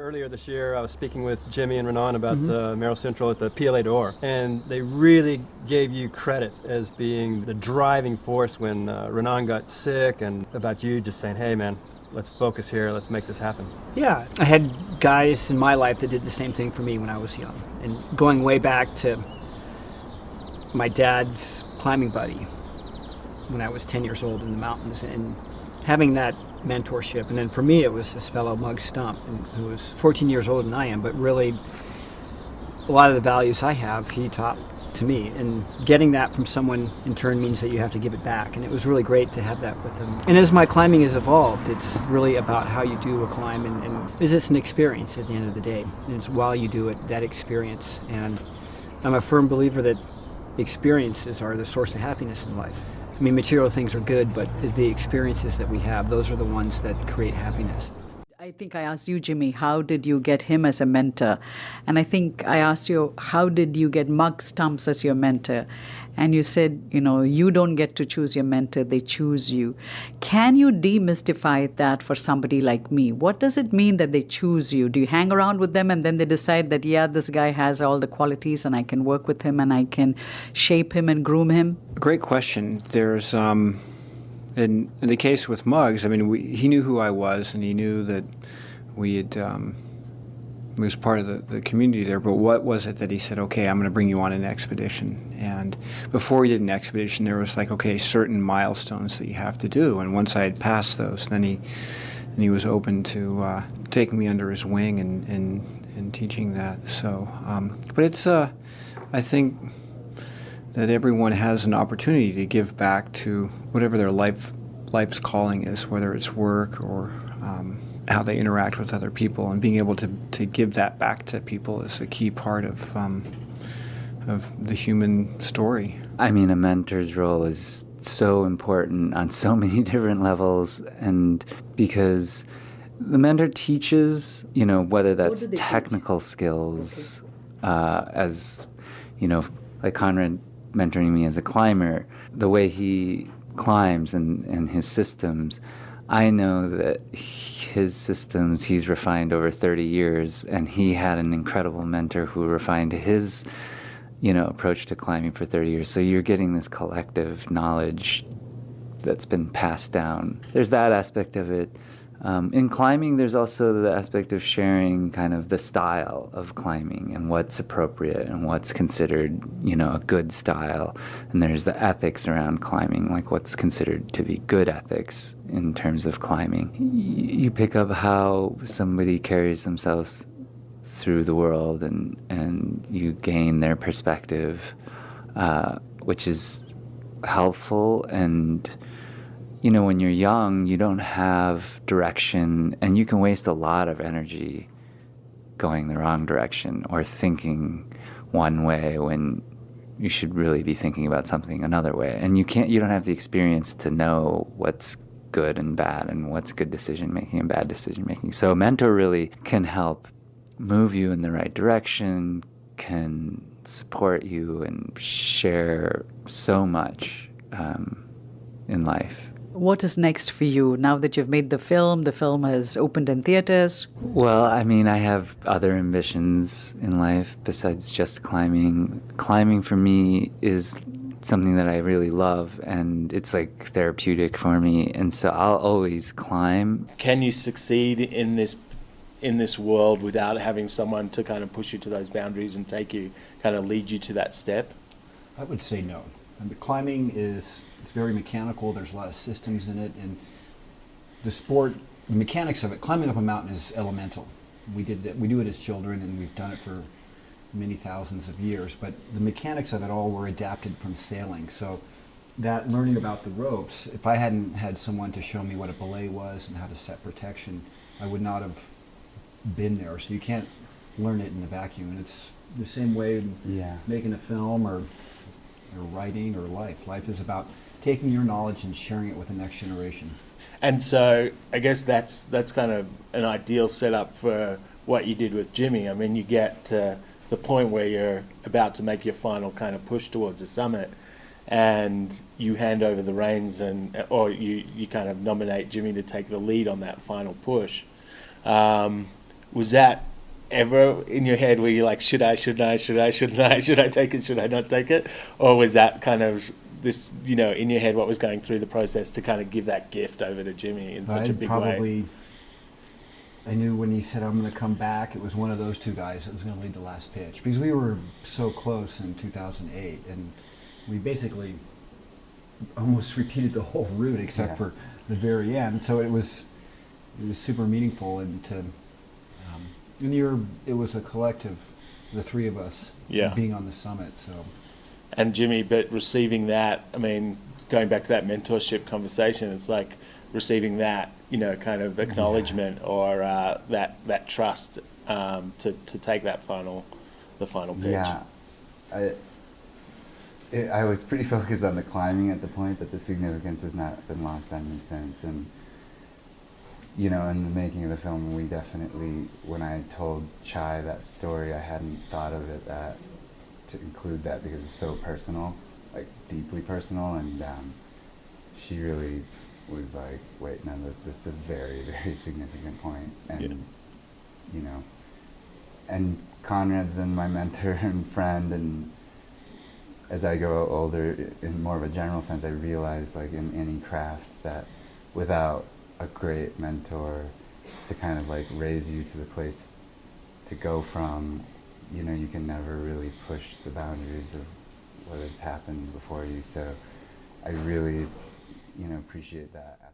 Earlier this year, I was speaking with Jimmy and Renan about Meru Central at the PLA d'Or, and they really gave you credit as being the driving force when Renan got sick, and about you just saying, hey man, let's focus here, let's make this happen. Yeah, I had guys in my life that did the same thing for me when I was young. And going way back to my dad's climbing buddy when I was 10 years old in the mountains, and having that mentorship. And then for me, it was this fellow, Mug Stump, who was 14 years older than I am, but really a lot of the values I have, he taught to me. And getting that from someone in turn means that you have to give it back. And it was really great to have that with him. And as my climbing has evolved, it's really about how you do a climb, and it's an experience at the end of the day. And it's while you do it, that experience. And I'm a firm believer that experiences are the source of happiness in life. I mean, material things are good, but the experiences that we have, those are the ones that create happiness. I think I asked you, Jimmy, how did you get him as a mentor? And I think I asked you, how did you get Mug Stumps as your mentor? And you said, you don't get to choose your mentor, they choose you. Can you demystify that for somebody like me? What does it mean that they choose you? Do you hang around with them and then they decide that, yeah, this guy has all the qualities and I can work with him and I can shape him and groom him? Great question. There's, in the case with Muggs, I mean, he knew who I was, and he knew that we had was part of the community there. But what was it that he said, okay, I'm going to bring you on an expedition? And before we did an expedition, there was like, okay, certain milestones that you have to do. And once I had passed those, then he was open to taking me under his wing and teaching that. So, but it's, I think that everyone has an opportunity to give back to whatever their life's calling is, whether it's work or how they interact with other people, and being able to give that back to people is a key part of the human story. I mean, a mentor's role is so important on so many different levels, and because the mentor teaches, whether that's technical skills, as, like Conrad mentoring me as a climber, the way he climbs and his systems, I know that his systems he's refined over 30 years, and he had an incredible mentor who refined his, approach to climbing for 30 years. So you're getting this collective knowledge that's been passed down. There's that aspect of it. In climbing, there's also the aspect of sharing kind of the style of climbing and what's appropriate and what's considered, a good style. And there's the ethics around climbing, like what's considered to be good ethics in terms of climbing. You pick up how somebody carries themselves through the world, and you gain their perspective, which is helpful. And when you're young, you don't have direction, and you can waste a lot of energy going the wrong direction or thinking one way when you should really be thinking about something another way. And you don't have the experience to know what's good and bad and what's good decision making and bad decision making. So a mentor really can help move you in the right direction, can support you and share so much in life. What is next for you now that you've made the film? The film has opened in theaters. Well, I mean, I have other ambitions in life besides just climbing. Climbing for me is something that I really love, and it's like therapeutic for me, and so I'll always climb. Can you succeed in this world without having someone to kind of push you to those boundaries and kind of lead you to that step? I would say no. And the climbing it's very mechanical. There's a lot of systems in it, and the mechanics of it. Climbing up a mountain is elemental. We do it as children, and we've done it for many thousands of years. But the mechanics of it all were adapted from sailing. So that learning about the ropes, if I hadn't had someone to show me what a belay was and how to set protection, I would not have been there. So you can't learn it in a vacuum. And it's the same way making a film or writing or life. Life is about taking your knowledge and sharing it with the next generation. And so I guess that's kind of an ideal setup for what you did with Jimmy. I mean, you get to the point where you're about to make your final kind of push towards the summit, and you hand over the reins, or you kind of nominate Jimmy to take the lead on that final push. Was that ever in your head where you're like, should I take it, should I not take it? Or was that kind of this, in your head, what was going through the process to kind of give that gift over to Jimmy in such a big way? I knew when he said, I'm going to come back, it was one of those two guys that was going to lead the last pitch. Because we were so close in 2008, and we basically almost repeated the whole route except for the very end. So it was super meaningful, and it was a collective, the three of us being on the summit. So. And Jimmy, but receiving that, I mean, going back to that mentorship conversation, it's like receiving that, kind of acknowledgement or that trust to take the final pitch. Yeah, I was pretty focused on the climbing at the point, but the significance has not been lost on me since. And in the making of the film, we definitely, when I told Chai that story, I hadn't thought of it to include that because it's so personal, like deeply personal, and she really was like, wait, no, that's a very, very significant point. And and Conrad's been my mentor and friend, and as I grow older, in more of a general sense, I realize, like in any craft, that without a great mentor to kind of like raise you to the place to go from, you can never really push the boundaries of what has happened before you. So I really, appreciate that.